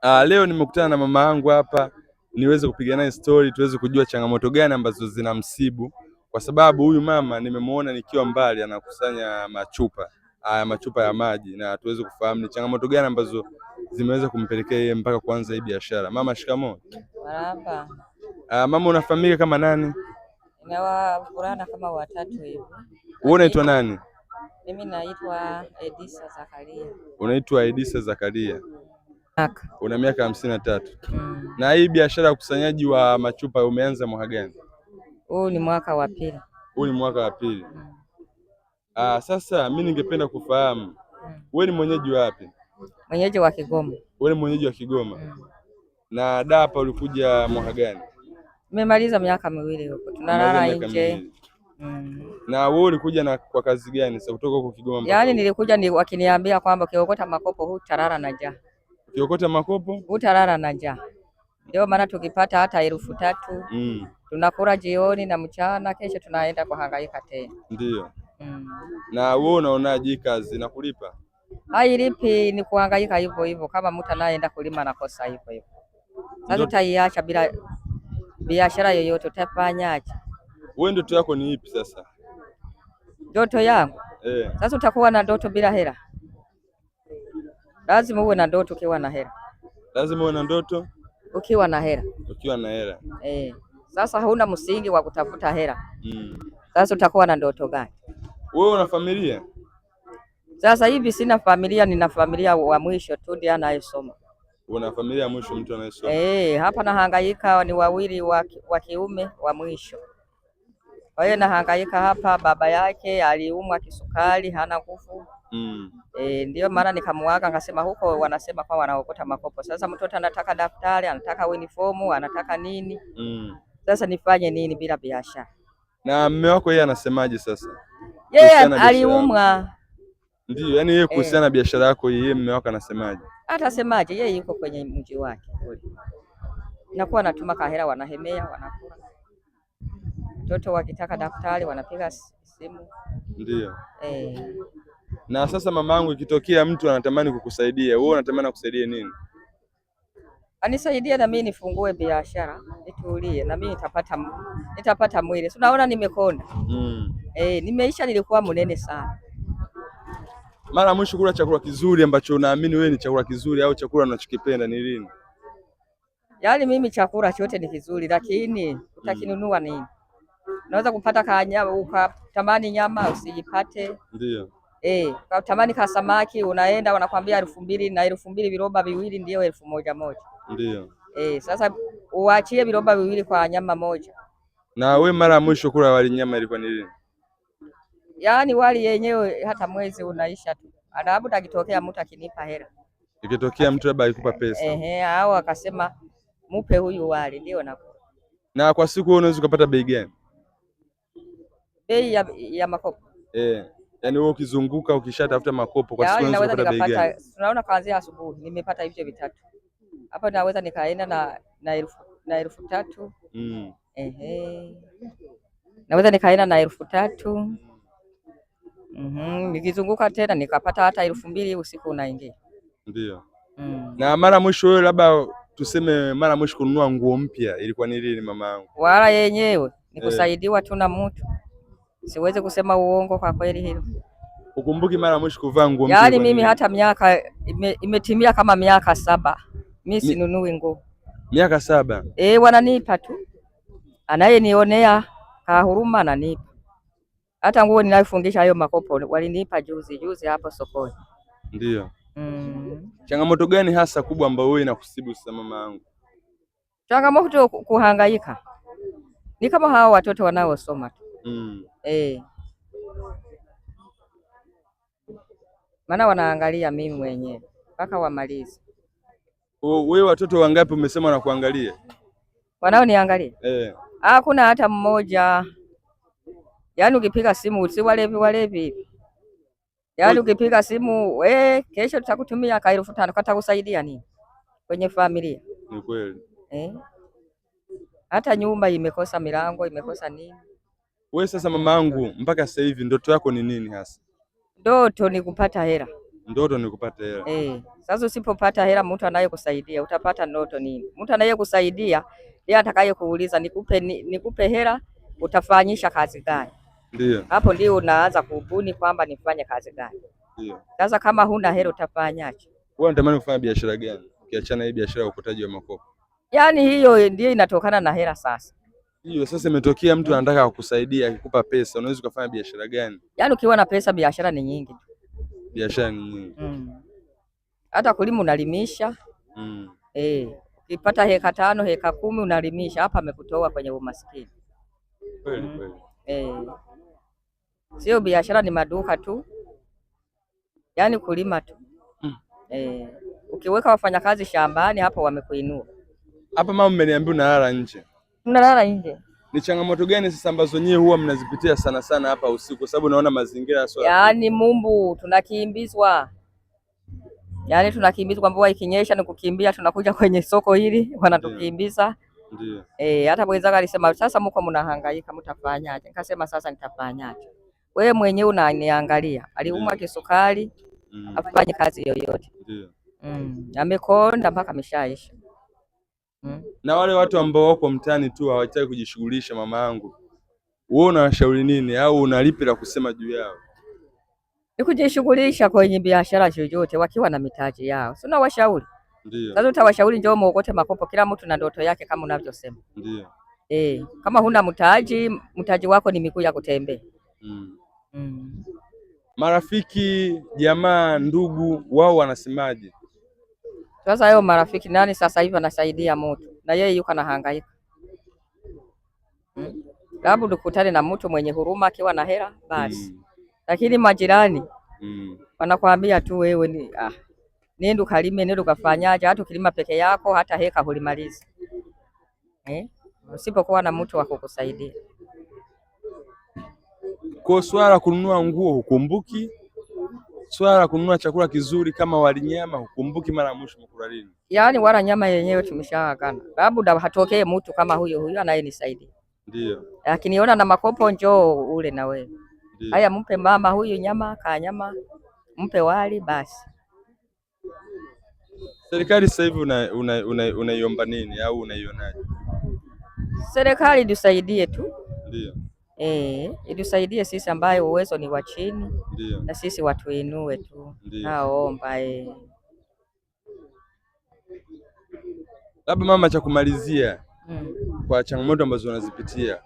Leo nimekutana na mama yangu hapa niweze kupiga naye story, tuweze kujua changamoto gani ambazo zinamsibu, kwa sababu huyu mama nimemuona nikiwa mbali anakusanya machupa ya maji, na tuweze kufahamu ni changamoto gani ambazo zimeweza kumpelekea yeye mpaka kuanza hii biashara. Mama, shikamoo. Marahaba. Mama, unafahamika kama nani? Ninawavulana kama watatu hivi. Wewe unaitwa nani? Mimi naitwa Edisa Zakaria. Unaitwa Edisa Zakaria. Una miaka 53. Na hii biashara ya ukusanyaji wa machupa umeanza mwaka gani? Huu ni mwaka wa pili. Huu ni mwaka wa pili. Sasa mimi ningependa kufahamu wewe ni mwenyeji wapi? Mwenyeji wa Kigoma. Wewe ni mwenyeji wa Kigoma. Na hapa ulikuja mwaka gani? Nimemaliza miaka miwili huko. Tunalala nje. Na wewe ulikuja kwa kazi gani sasa kutoka huko Kigoma? Yaani nilikuja wakiniambia kwamba ukiokota makopo hutalala na njaa. Ukiokota makopo hutalala na njaa. Ndio maana tukipata hata 3,000 tunakula jioni na mchana, kesho tunaenda kuhangaika tena. Ndio. Na wewe unaonaje kazi inakulipa? Hailipi, ni kuhangaika hivyo hivyo, kama mtu anayeenda kulima na kosa hivyo hivyo. Sasa utaiacha bila biashara yoyote, utafanyaje? Wewe ndoto yako ni ipi sasa? Ndoto yangu? Sasa utakuwa na ndoto bila hela? Lazima uwe na ndoto ukiwa na hela. Lazima uwe na ndoto ukiwa na hela. Ukiwa na hela. Sasa hauna msingi wa kutafuta hela. Sasa utakuwa na ndoto gani? Wewe una familia? Sasa hivi sina familia, nina familia wa mwisho tu ndiye anayesoma. Una familia ya mwisho, mtu anayesoma? Hapa nahangaika, ni wawili wa kiume wa mwisho. Kwa hiyo nahangaika hapa, baba yake aliumwa kisukari, hana nguvu. Ndio maana nikamuaga, ngasema huko wanasema kwa wanaokota makopo. Sasa mtoto anataka daftari, anataka uniform, anataka nini? Sasa nifanye nini bila biashara? Na mume wako yeye anasemaje sasa? Yeye aliumwa. Ndio, yani yeye kuhusiana na biashara yako, yeye mume wako anasemaje? Atasemaje? Yeye yuko kwenye mji wake kule. Nakuwa anatuma kahera, wanahemea, wanakula. Mtoto wakitaka daftari wanapiga simu. Ndio. Na sasa mamangu, ikitokea mtu anatamani kukusaidia, wewe unatamani kukusaidia nini? Anisaidie na mimi nifungue biashara, nitulie na mimi nitapata mwili. Si unaona nimekonda. Nimeisha, nilikuwa mnene sana. Mara mwisho kula chakula kizuri ambacho unaamini wewe ni chakula kizuri au chakula unachokipenda ni lini? Yaani mimi chakula chote ni kizuri, lakini utakinunua nini? Unaweza kupata kanyama ukatamani nyama usijipate. Ndio. Ukatamani ka samaki, unaenda wanakwambia 2,000 na 2,000 viroba viwili ndio 1,100. Ndio. Sasa uachie viroba viwili kwa nyama moja. Na we mara mwisho kula wali nyama ilikuwa ni lini? Yaani wali yenyewe hata mwezi unaisha tu. Adabu takitokea mtu akinipa hela. Ikitokea mtu labda alikupa pesa. Au akasema mupe huyu wali ndio nakula. Na kwa siku unaweza kupata bei gani? Bei ya makopo. Yaani wewe ukizunguka ukishatafuta makopo kwa siku unaweza kupata bei gani? Tunaona kuanzia asubuhi nimepata hivyo vitatu. Hapa naweza nikaenda na 3,000. Naweza nikaenda na 3,000. Nikizunguka tena nikapata hata 2,000, usiku unaingia. Ndio. Na mara mwisho wewe labda tuseme mara mwisho kununua nguo mpya ilikuwa ni lini mama yangu? Wala yenyewe nikusaidiwa tu na mtu. Siwezi kusema uongo kwa kweli hilo. Ukumbuki mara mwisho kuvaa nguo mpya? Yaani mimi hata miaka imetimia kama miaka 7. Mimi sinunui nguo. Miaka 7? Wananipa tu. Anayenionea huruma ananipa. Hata nguo ninayofungisha hayo makopo walinipa juzi hapo sokoni. Ndio. Changamoto gani hasa kubwa ambayo wewe inakusibu sasa mama yangu? Changamoto kuhangaika. Ni kama hao watoto wanaosoma tu. Maana wanaangalia mimi mwenyewe mpaka wamalize. Wewe watoto wangapi umesema na kuangalia? Wanaoniangalia? Hakuna hata mmoja. Yaani ukipiga simu si walevi. Yaani ukipiga simu kesho tutakutumia ka 5,000, katakusaidia nini kwenye familia? Ni kweli. Hata nyumba imekosa milango, imekosa nini. Wewe sasa mama yangu, mpaka sasa hivi ndoto yako ni nini hasa? Ndoto ni kupata hela. Ndoto ni kupata hela. Sasa usipopata hela, mtu anayekusaidia utapata ndoto nini? Mtu anayekusaidia yeye atakaye kuuliza nikupe hela, utafanyisha kazi gani? Ndio. Hapo ndio unaanza kubuni kwamba nifanye kazi gani. Ndio. Sasa kama huna hela utafanyaje? Wewe unatamani kufanya biashara gani? Ukiachana hii biashara ya ukotaji wa makopo. Yaani hiyo ndio inatokana na hela sasa. Hiyo sasa imetokea mtu anataka kukusaidia akikupa pesa, unaweza kufanya biashara gani? Yaani ukiwa na pesa biashara ni nyingi. Biashara ni nyingi. Hata kulima unalimisha. Ukipata heka 5 heka 10 unalimisha, hapa amekutoa kwenye umaskini. Kweli kweli. Sio biashara ni maduka tu. Yaani kulima tu. Ukiweka wafanyakazi shambani hapo wamekuinua. Hapa mama mmeniambia unalala nje. Unalala nje. Ni changamoto gani sasa ambazo nyie huwa mnazipitia sana sana hapa usiku, sababu naona mazingira sio? Yaani mumbu tunakimbizwa. Yaani tunakimbizwa, mvua ikinyesha ni kukimbia, tunakuja kwenye soko hili wanatukimbiza. Ndio. Hata mwenzangu alisema sasa mko mnahangaika mtafanyaje? Nikasema sasa nitafanyaje? Wewe mwenyewe unaniangalia. Aliumwa kisukari, afanye kazi yoyote. Ndio. Amekonda mpaka ameshaisha. Na wale watu ambao wako mtaani tu hawataki kujishughulisha, mama yangu, wewe unawashauri nini au unalipi la kusema juu yao? Ni kujishughulisha kwenye biashara yoyote wakiwa na mitaji yao. Si unawashauri? Ndio. Sasa utawashauri njoo muokote makopo, kila mtu na ndoto yake kama unavyosema. Ndio. Kama huna mtaji wako ni miguu ya kutembea. Marafiki, jamaa, ndugu wao wanasemaje? Sasa hayo marafiki nani sasa hivi anasaidia mtu na yeye yuko anahangaika. Labda ukutane na mtu mwenye huruma akiwa na hela basi. Lakini majirani wanakuambia tu wewe nenda ukalime, nenda ukafanyaje, hata ukilima peke yako hata heka hulimalizi. Usipokuwa na mtu wa kukusaidia. Kwa swala kununua nguo hukumbuki? Swala kununua chakula kizuri kama wali nyama hukumbuki mara mwisho mkula lini? Yaani wala nyama yenyewe tumeshaagana. Labda hatokee mtu kama huyo anayenisaidia. Ndio. Akiniona na makopo njoo ule na wewe. Haya mpe mama huyu nyama, nyama, mpe wali basi. Serikali sasa hivi unaiomba nini au unaionaje? Serikali tusaidie tu. Ndio. Itusaidie sisi ambayo uwezo ni wa chini. Ndio. Na sisi watuinue tu. Naomba Labda mama, cha kumalizia kwa changamoto ambazo unazipitia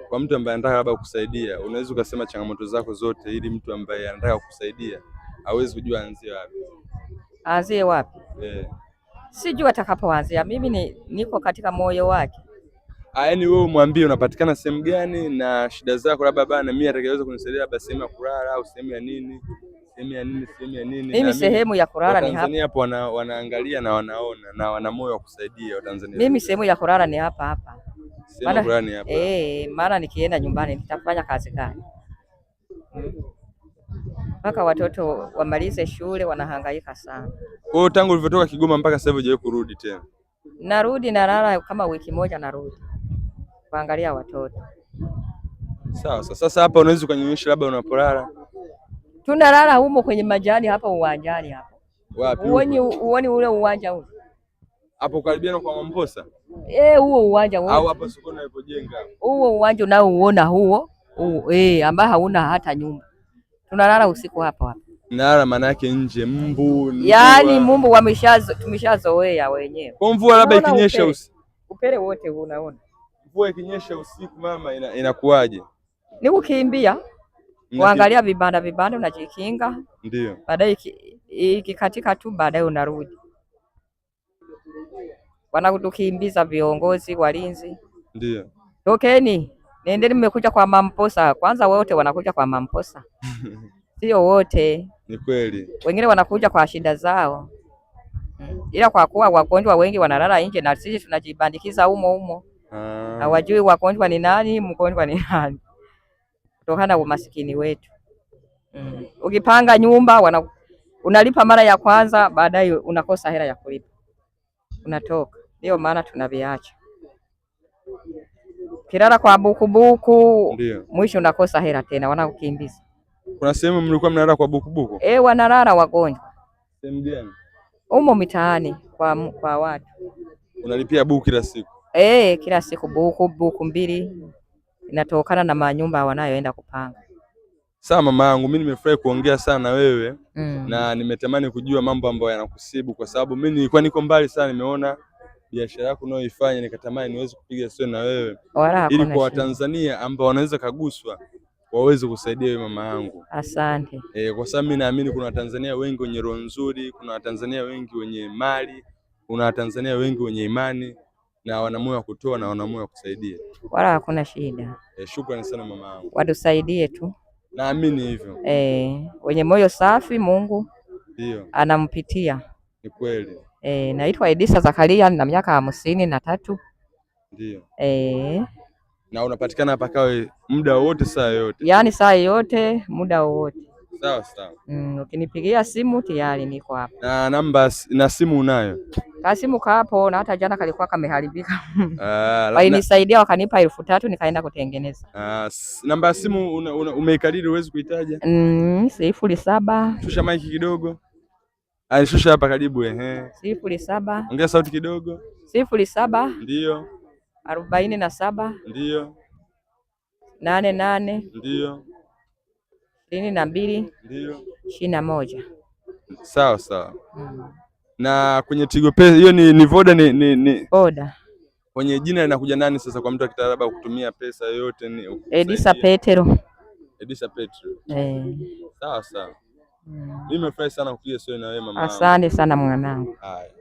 kwa mtu ambaye anataka labda kukusaidia, unaweza ukasema changamoto zako zote ili mtu ambaye anataka kukusaidia hawezi kujua anzie wapi? Anzie wapi? Sijui atakapoanzia. Mimi niko katika moyo wake. Yaani wewe mwambie unapatikana sehemu gani na shida zako, labda bana mimi atakayeweza kunisaidia labda sehemu ya kulala au sehemu ya nini. Mimi sehemu ya kulala ni hapa. Tanzania hapo wanaangalia na wanaona na wana moyo wa kusaidia Watanzania. Mimi sehemu ya kulala ni hapa. Sehemu ya kulala ni hapa. Maana nikienda nyumbani nitafanya kazi gani? Mpaka watoto wamalize shule wanahangaika sana. Kwa hiyo tangu ulivyotoka Kigoma mpaka sasa hivi hujawahi kurudi tena? Narudi nalala kama wiki moja narudi. Kuangalia watoto. Sawa. Sasa hapa unaweza ukanyonyesha labda unapolala? Tunalala humo kwenye majani hapa uwanjani hapa. Wapi? Uoni ule uwanja ule? Hapo karibiana kwa Mamposa? Huo uwanja huo. Au hapo sokoni alipojenga? Huo uwanja unaouona huo. Ambao hauna hata nyumba. Tunalala usiku hapa. Nalala maana yake nje mbu. Yaani mbu tumeshazoea wenyewe. Kwa mvua labda ikinyesha upele wote unaona. Mvua ikinyesha usiku mama inakuwaje? Ni kukimbia. Kuangalia vibanda unajikinga. Ndio. Baadaye ikikatika tu baadaye unarudi. Wanakutukimbiza viongozi, walinzi. Ndio. Tokeni. Nendeni mmekuja kwa Mamposa. Kwanza wote wanakuja kwa Mamposa. Sio wote. Ni kweli. Wengine wanakuja kwa shida zao. Ila kwa kuwa wagonjwa wengi wanalala nje na sisi tunajibandikiza humo. Hawajui wagonjwa ni nani, mgonjwa ni nani. Kutokana na umasikini wetu. Ukipanga nyumba unalipa mara ya kwanza, baadaye unakosa hela ya kulipa. Unatoka. Ndio maana tunaviacha. Kilala kwa buku, mwisho unakosa hela tena, wanakukimbiza. Kuna sehemu mlikuwa mnalala kwa bukubuku? Wanalala wagonjwa. Sehemu gani? Umo mitaani kwa watu. Unalipia buku kila siku? Kila siku buku mbili, inatokana na manyumba wanayoenda kupanga. Sawa mama yangu, mimi nimefurahi kuongea sana na wewe na nimetamani kujua mambo ambayo yanakusibu, kwa sababu mimi nilikuwa niko mbali sana, nimeona biashara yako unayoifanya nikatamani niweze kupiga story na wewe ili kwa Watanzania ambao wanaweza kaguswa waweze kusaidia wewe mama yangu. Asante. Kwa sababu mimi naamini kuna Watanzania wengi wenye roho nzuri, kuna Watanzania wengi wenye mali, kuna Watanzania wengi wenye imani na wana moyo wa kutoa na wana moyo wa kusaidia. Wala hakuna shida. Shukrani sana mama yangu. Watusaidie tu. Naamini hivyo. Wenye moyo safi Mungu ndio anampitia. Ni kweli. Naitwa Edisa Zakaria na miaka 53. Ndio. Na unapatikana hapa Kawe muda wote saa yote? Yaani saa yote muda wote. Sawa sawa. Ukinipigia simu tayari niko hapa. Na namba na simu unayo? Simu kapo na hata jana kalikuwa kameharibika. Walinisaidia wakanipa 3000 nikaenda kutengeneza. Namba ya simu umeikariri uwezi kuitaja? 07. Shusha maiki kidogo. Shusha hapa karibu 07. Ongea sauti kidogo. 07. Ndio. 47. Ndio. 88. Ndio. 22. Ndio. 21. Sawa sawa. Na kwenye Tigo Pesa hiyo ni Voda ni Voda. Kwenye jina linakuja nani sasa kwa mtu akitaraba kutumia pesa yoyote ni Edisa Petero. Edisa Petero. Sawa sawa. Mimi nimefurahi sana kupiga story na wewe mama. Asante sana mwanangu. Haya.